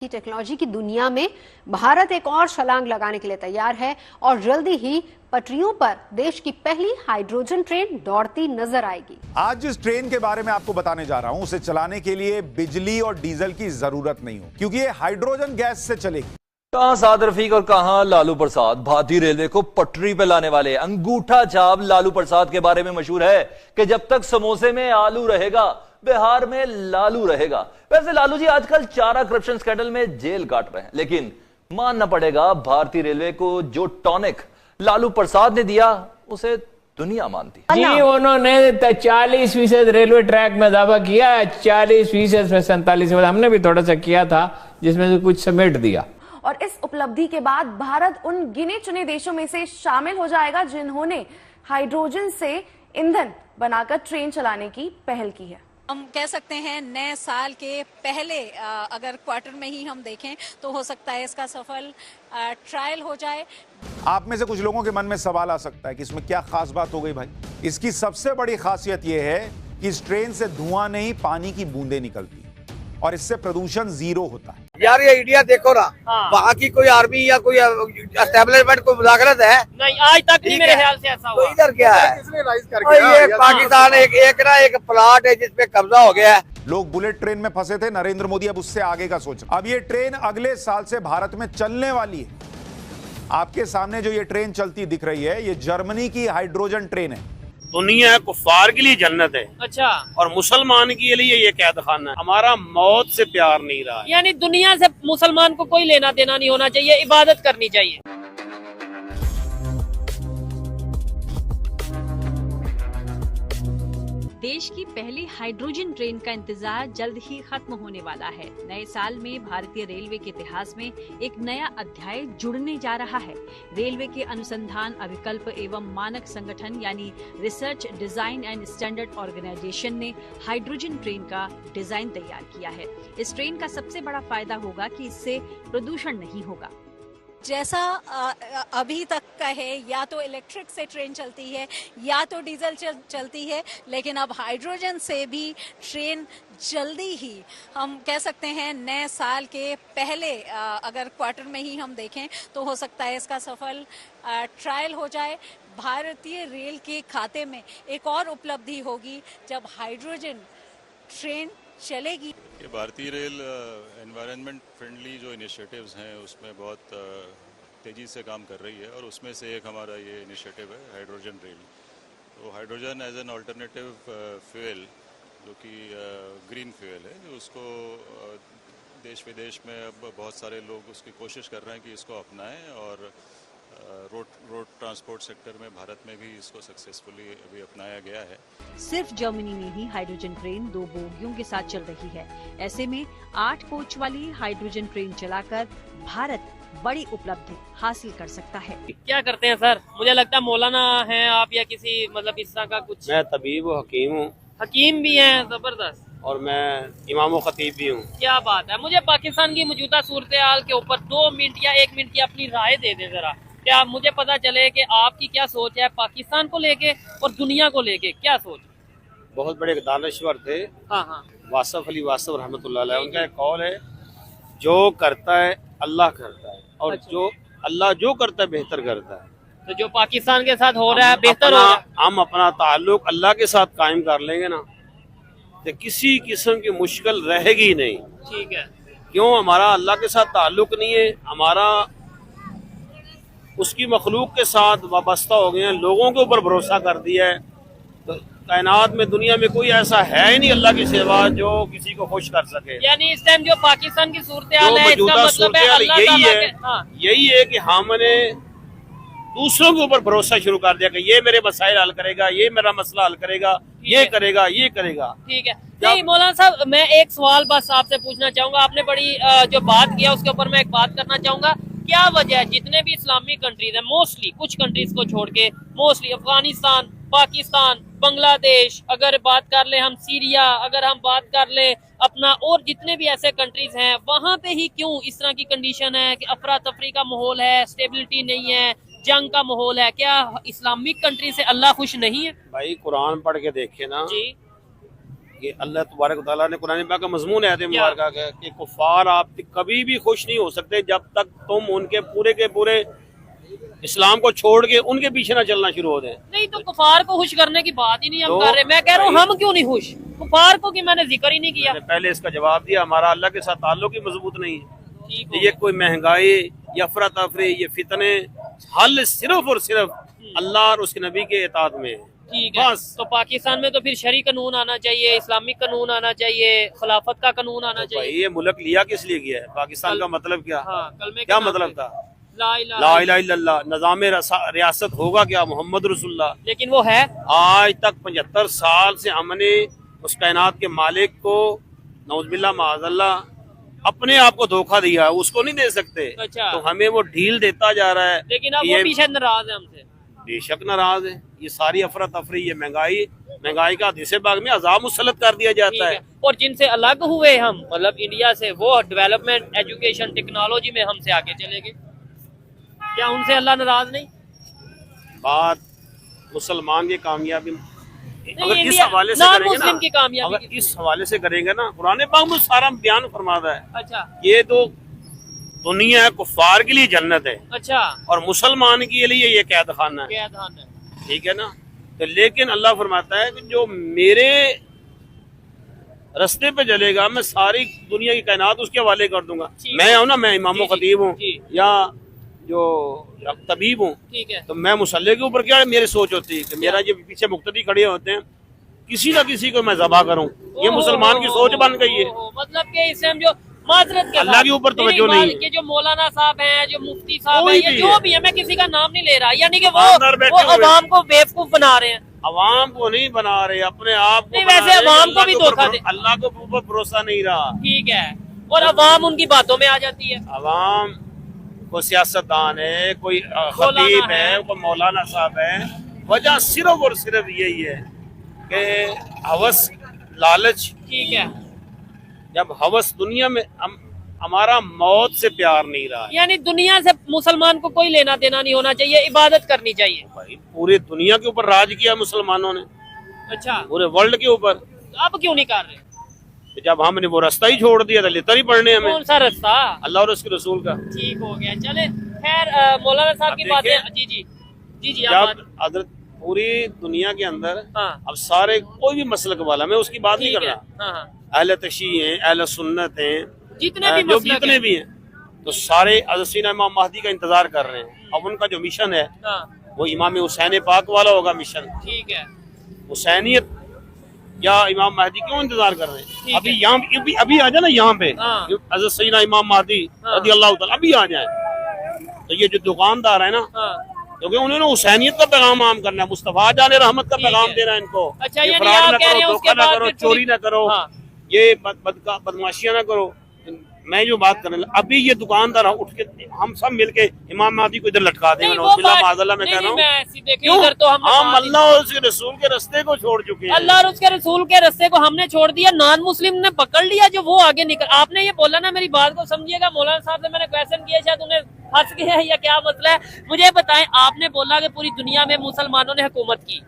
की टेक्नोलॉजी की दुनिया में भारत एक और छलांग लगाने के लिए तैयार है और जल्दी ही पटरियों पर देश की पहली हाइड्रोजन ट्रेन दौड़ती नजर आएगी। आज जिस ट्रेन के बारे में आपको बताने जा रहा हूं उसे चलाने के लिए बिजली और डीजल की जरूरत नहीं हो, क्योंकि ये हाइड्रोजन गैस से चलेगी। कहां साद रफीक और कहां लालू प्रसाद। भारतीय रेलवे को पटरी पे लाने वाले अंगूठा छाप लालू प्रसाद के बारे में मशहूर है कि जब तक समोसे में आलू रहेगा बिहार में लालू रहेगा। वैसे लालू जी आजकल चारा करप्शन स्कैंडल में जेल काट रहे हैं, लेकिन मानना पड़ेगा भारतीय रेलवे को जो टॉनिक लालू प्रसाद ने दिया उसे दुनिया मानती जी। उन्होंने 40% रेलवे ट्रैक में दावा किया, 40% में 47%। हमने भी थोड़ा सा किया था जिसमें से कुछ समेट दिया। और इस उपलब्धि के बाद भारत उन गिने चुने देशों में से शामिल हो जाएगा जिन्होंने हाइड्रोजन से ईंधन बनाकर ट्रेन चलाने की पहल की है। हम कह सकते हैं नए साल के पहले अगर क्वार्टर में ही हम देखें तो हो सकता है इसका सफल ट्रायल हो जाए। आप में से कुछ लोगों के मन में सवाल आ सकता है कि इसमें क्या खास बात हो गई भाई। इसकी सबसे बड़ी खासियत यह है कि इस ट्रेन से धुआं नहीं, पानी की बूंदें निकलती और इससे प्रदूषण जीरो होता है। यार ये इंडिया देखो ना, वहाँ की कोई आर्मी या कोई एस्टेब्लिशमेंट कोई मुदाखलत है नहीं, आज तक नहीं मेरे ख्याल से ऐसा हुआ। तो इधर क्या है, ये पाकिस्तान एक प्लाट है जिसपे कब्जा हो गया है। लोग बुलेट ट्रेन में फंसे थे, नरेंद्र मोदी अब उससे आगे का सोच। अब ये ट्रेन अगले साल से भारत में चलने वाली है। आपके सामने जो ये ट्रेन चलती दिख रही है, ये जर्मनी की हाइड्रोजन ट्रेन है। दुनिया कुफार के लिए जन्नत है, अच्छा, और मुसलमान के लिए ये कैद खाना है। हमारा मौत से प्यार नहीं रहा है। यानी दुनिया से मुसलमान को कोई लेना देना नहीं होना चाहिए, इबादत करनी चाहिए। देश की पहली हाइड्रोजन ट्रेन का इंतजार जल्द ही खत्म होने वाला है। नए साल में भारतीय रेलवे के इतिहास में एक नया अध्याय जुड़ने जा रहा है। रेलवे के अनुसंधान अभिकल्प एवं मानक संगठन यानी research design and standard organisation ने हाइड्रोजन ट्रेन का डिजाइन तैयार किया है। इस ट्रेन का सबसे बड़ा फायदा होगा कि इससे प्रदूषण नहीं होगा। जैसा अभी तक का है, या तो इलेक्ट्रिक से ट्रेन चलती है या तो डीजल चलती है, लेकिन अब हाइड्रोजन से भी ट्रेन जल्दी ही हम कह सकते हैं नए साल के पहले अगर क्वार्टर में ही हम देखें तो हो सकता है इसका सफल ट्रायल हो जाए। भारतीय रेल के खाते में एक और उपलब्धि होगी जब हाइड्रोजन ट्रेन चलेगी। ये भारतीय रेल एनवायरनमेंट फ्रेंडली जो इनिशिएटिव्स हैं उसमें बहुत तेज़ी से काम कर रही है, और उसमें से एक हमारा ये इनिशिएटिव है हाइड्रोजन रेल। तो hydrogen as an alternative fuel जो कि ग्रीन फ्यूल है, जो उसको देश विदेश में अब बहुत सारे लोग उसकी कोशिश कर रहे हैं कि इसको अपनाएं, और रोड ट्रांसपोर्ट सेक्टर में भारत में भी इसको सक्सेसफुली अभी अपनाया गया है। सिर्फ जर्मनी में ही हाइड्रोजन ट्रेन 2 बोगियों के साथ चल रही है। ऐसे में 8 कोच वाली हाइड्रोजन ट्रेन चलाकर भारत बड़ी उपलब्धि हासिल कर सकता है। क्या करते हैं सर? मुझे लगता है मौलाना हैं आप या किसी मतलब इस तरह का कुछ। मैं तबीब हकीम हूँ। हकीम भी हैं, जबरदस्त। और मैं इमाम व खतीब भी हूँ। क्या बात है। मुझे पाकिस्तान की मौजूदा सूरत हाल के ऊपर 2 मिनट या 1 मिनट की अपनी राय दे दें जरा। क्या मुझे पता चले कि आपकी क्या सोच है पाकिस्तान को लेके और दुनिया को लेके, क्या सोच? बहुत बड़े दानश्वर थे, हाँ, वासफ अली वासफ रहमतुल्लाह अलैह। उनका एक कौल है, जो करता है अल्लाह करता है, और अच्छा। जो अल्लाह जो करता है बेहतर करता है। तो जो पाकिस्तान के साथ हो रहा है बेहतर हो रहा है। हम अपना ताल्लुक अल्लाह के साथ कायम कर लेंगे ना, तो किसी किस्म की मुश्किल रहेगी नहीं। ठीक है। क्यों? हमारा अल्लाह के साथ ताल्लुक नहीं है, हमारा उसकी मखलूक के साथ वाबस्ता हो गए हैं, लोगों के ऊपर भरोसा कर दिया है। तो कायनात में दुनिया में कोई ऐसा है ही नहीं अल्लाह के सिवा जो किसी को खुश कर सके। यानी इस टाइम जो पाकिस्तान की सूरत हाल है, इसका मतलब है अल्लाह यही ताला है, के, हाँ। यही है कि हमने दूसरों के ऊपर भरोसा शुरू कर दिया कि ये मेरे मसाइल हल करेगा, ये मेरा मसला हल करेगा, ये करेगा, ये करेगा। ठीक है। नहीं मौलाना साहब, मैं एक सवाल बस आपसे पूछना चाहूंगा। आपने बड़ी जो बात किया उसके ऊपर मैं एक बात करना चाहूंगा। क्या वजह है जितने भी इस्लामिक कंट्रीज हैं, मोस्टली कुछ कंट्रीज को छोड़ के, मोस्टली अफगानिस्तान, पाकिस्तान, बांग्लादेश, अगर बात कर ले हम सीरिया, अगर हम बात कर ले अपना और जितने भी ऐसे कंट्रीज हैं, वहां पे ही क्यों इस तरह की कंडीशन है कि अफरा तफरी का माहौल है, स्टेबिलिटी नहीं है, जंग का माहौल है? क्या इस्लामिक कंट्री से अल्लाह खुश नहीं है? भाई कुरान पढ़ के देखे ना जी, ये अल्लाह तबारक व तआला ने कुरान पाक का मजमून है मुबारक है कि कुफार आप कभी भी खुश नहीं हो सकते जब तक तुम उनके पूरे के पूरे इस्लाम को छोड़ के उनके पीछे ना चलना शुरू हो जाए। नहीं तो कुफार को खुश करने की बात ही नहीं हम कर रहे। मैं कह रहा हूँ हम क्यों नहीं खुश, कुफार को कि मैंने जिक्र ही नहीं किया। पहले इसका जवाब दिया, हमारा अल्लाह के साथ ताल्लुक ही मजबूत नहीं है। ये कोई महंगाई या अफरा तफरी ये फितने हल सिर्फ और सिर्फ अल्लाह और उसके नबी के इताअत में है। ठीक है, तो पाकिस्तान में तो फिर शरी कानून आना चाहिए, इस्लामिक कानून आना चाहिए, खिलाफत का कानून आना चाहिए। ये मुल्क लिया किस लिए गया है? पाकिस्तान का मतलब क्या? क्या मतलब था? ला इलाहा इल्लल्लाह। निज़ाम रियासत होगा क्या? मोहम्मद रसूलुल्लाह। लेकिन वो है आज तक 75 साल से हमने उस कायनात के मालिक को नौज़बिल्लाह माअज़ल्लाह अपने आप को धोखा दिया है, उसको नहीं दे सकते। अच्छा। तो हमें वो ढील देता जा रहा है। लेकिन अब वो पीछे नाराज है हमसे। बेशक नाराज है। ये सारी अफरा तफरी, ये महंगाई का हदीसे बाग में अजाब मुसल्लत कर दिया जाता है। और जिनसे अलग हुए हम मतलब इंडिया से, वो डेवलपमेंट, एजुकेशन, टेक्नोलॉजी में हमसे आगे चले गए। क्या उनसे अल्लाह नाराज नहीं? बात मुसलमान की कामयाबी अगर इस हवाले से करेंगे ना, की कामयाबी अगर इस हवाले से करेंगे ना, कुरान पाक में सारा बयान फरमाता है। अच्छा। ये तो दुनिया है, कुफार के लिए जन्नत है। अच्छा। और मुसलमान के लिए ये कैद खाना है। कैद खाना है, ठीक है ना। तो लेकिन अल्लाह फरमाता है कि जो मेरे रास्ते पे चलेगा मैं सारी दुनिया की कायनात उसके हवाले कर दूंगा। मैं हूं ना, मैं इमाम खतीब हूँ या जो तबीब हूँ, ठीक है, तो मैं मुसल्ले के ऊपर क्या मेरी सोच होती है कि मेरा जो पीछे मुक्तदी खड़े होते हैं किसी ना किसी को मैं ज़बा करूँ। ये मुसलमान की सोच बन गई है। मतलब कि इससे हम जो माजरत के अल्लाह के ऊपर तवज्जो नहीं है। कि जो मौलाना साहब हैं, जो मुफ्ती साहब हैं, ये जो भी है, मैं किसी का नाम नहीं ले रहा, यानी कि वो अवाम को बेवकूफ बना रहे हैं। अवाम को नहीं बना रहे, अपने आप को। नहीं, वैसे अवाम को भी धोखा दे। अल्लाह को ऊपर भरोसा नहीं रहा। ठीक है, और अवाम उनकी बातों में आ जाती है। अवाम कोई सियासतदान है, कोई खतीब है, कोई मौलाना साहब है, वजह सिर्फ और सिर्फ यही है कि हवस, लालच। ठीक है, जब हवस दुनिया में हमारा मौत से प्यार नहीं रहा, यानी दुनिया से मुसलमान को कोई लेना देना नहीं होना चाहिए, इबादत करनी चाहिए। भाई पूरी दुनिया के ऊपर राज किया मुसलमानों ने। अच्छा। पूरे वर्ल्ड के ऊपर। अब क्यों नहीं कर रहे? जब हमने वो रास्ता ही छोड़ दिया था, लेता ही पढ़ने हमें। कौन सा रास्ता? अल्लाह और उसके रसूल का। ठीक हो गया, चले खैर मौलाना साहब की बातें। जी जी जी जी। जब हजरत पूरी दुनिया के अंदर अब सारे कोई भी मसलक वाला, मैं उसकी बात नहीं कर रहा, अहले तशी हैं, अहले सुन्नत हैं, जितने भी हैं, तो सारे हज़रत इमाम महदी का इंतजार कर रहे हैं। अब उनका जो मिशन है वो इमाम हुसैन पाक वाला होगा मिशन। ठीक है। हुसैनियत या इमाम महदी क्यों इंतजार कर रहे हैं? अभी यहाँ अभी आ जाए ना, यहाँ पे हज़रत सैयदना इमाम महदी रज़ी अल्लाह तआला अभी आ जाए। तो ये जो दुकानदार है ना, क्योंकि उन्होंने हुसैनियत का पैगाम आम करना है, मुस्तफा जाने रहमत का पैगाम देना है इनको। अच्छा, ये फराड ना करो, धोखा ना करो, चोरी ना करो, ये बदमाशियां ना करो। मैं जो बात करने लगा, अभी ये दुकानदार उठ के हम सब मिलके इमाम महदी को इधर लटका देंगे। माज़अल्लाह मैं कह रहा हूँ, तो हम अल्लाह और उसके रसूल के रास्ते को छोड़ चुके हैं। अल्लाह और उसके रसूल के रास्ते को हमने छोड़ दिया, नॉन मुस्लिम ने पकड़ लिया, जो वो आगे निकल। आपने ये बोला ना, मेरी बात को समझिएगा, मौलाना साहब से मैंने क्वेश्चन किया, शायद उन्हें हंस गया है या क्या मसला है, मुझे बताएं। आपने बोला कि पूरी दुनिया में मुसलमानों ने हुकूमत की,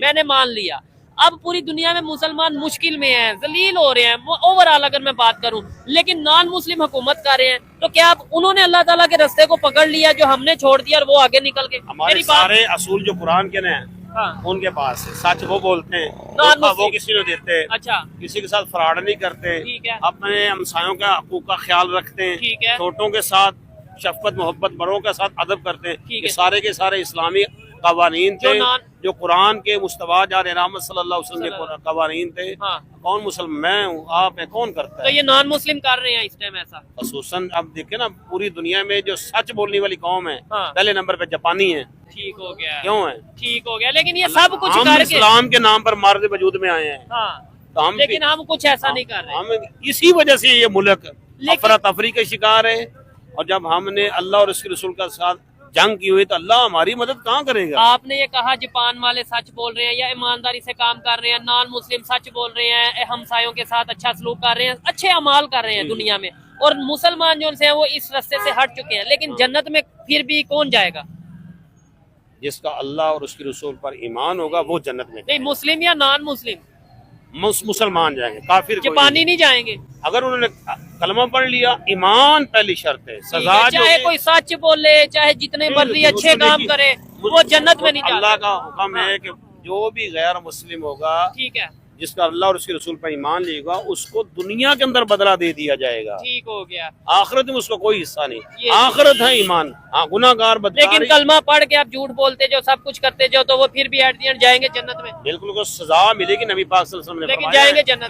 मैंने मान लिया। अब पूरी दुनिया में मुसलमान मुश्किल में हैं, जलील हो रहे हैं, ओवरऑल अगर मैं बात करूं, लेकिन नॉन मुस्लिम हुकूमत कर रहे हैं, तो क्या अब उन्होंने अल्लाह ताला के रास्ते को पकड़ लिया जो हमने छोड़ दिया और वो आगे निकल गए? हमारे सारे असूल जो कुरान के हैं उनके पास है, सच वो बोलते हैं, वो किसी को देते हैं। अच्छा। किसी के साथ फ्रॉड नहीं करते, अपने हमसायों का हकूक का ख्याल रखते हैं, छोटों के साथ शफकत मोहब्बत, बड़ों के साथ अदब करते हैं। ये सारे के सारे इस्लामी कवानीन थे, जो कुरान के मुस्तफा जान रहमत सल्लल्लाहु अलैहि वसल्लम के कवानीन थे। कौन मुसलमान, मैं हूँ, आप है, कौन करता है? तो ये नॉन मुस्लिम कर रहे हैं इस टाइम ऐसा। खसूसन अब देखे ना, पूरी दुनिया में जो सच बोलने वाली कौम है पहले नंबर पे जापानी है। ठीक हो गया। क्यों है? ठीक हो गया, लेकिन ये सब कुछ हम इस्लाम के नाम पर मार्ग वजूद में आए हैं, तो हम, लेकिन हम कुछ ऐसा नहीं कर रहे। हम इसी वजह से ये मुल्क अफरा तफरी का शिकार है। और जब हमने अल्लाह और उसके रसूल का साथ जंग की हुई तो अल्लाह हमारी मदद कहाँ करेगा? आपने ये कहा जापान वाले सच बोल रहे हैं या ईमानदारी से काम कर रहे हैं, नॉन मुस्लिम सच बोल रहे हैं, हमसायों के साथ अच्छा सलूक कर रहे हैं, अच्छे अमाल कर रहे हैं दुनिया में, और मुसलमान जो है वो इस रास्ते से हट चुके हैं। लेकिन जन्नत में फिर भी कौन जाएगा? जिसका अल्लाह और उसके रसूल पर ईमान होगा वो जन्नत में। नहीं, मुस्लिम या नॉन मुस्लिम? मुसलमान जाएंगे, काफिर कोई जापानी नहीं जाएंगे। अगर उन्होंने कलमा पढ़ लिया, ईमान पहली शर्त है। सजा चाहे कोई सच बोले, चाहे जितने मर्जी अच्छे काम करे, वो जन्नत में नहीं जाता। अल्लाह का हुक्म है कि जो भी गैर मुस्लिम होगा, ठीक है, जिसका अल्लाह और उसके रसूल पर ईमान लेगा, उसको दुनिया के अंदर बदला दे दिया जाएगा। ठीक हो गया। आखिरत में उसका कोई हिस्सा नहीं। आखिरत है ईमान। हाँ, गुनाहगार लेकिन कलमा पढ़ के आप झूठ बोलते जो, सब कुछ करते जो, तो वो फिर भी एट द एंड जाएंगे जन्नत में। बिल्कुल, को सजा मिलेगी। नबी पाक सल्लल्लाहु अलैहि वसल्लम ने लेकिन जाएंगे जन्नत।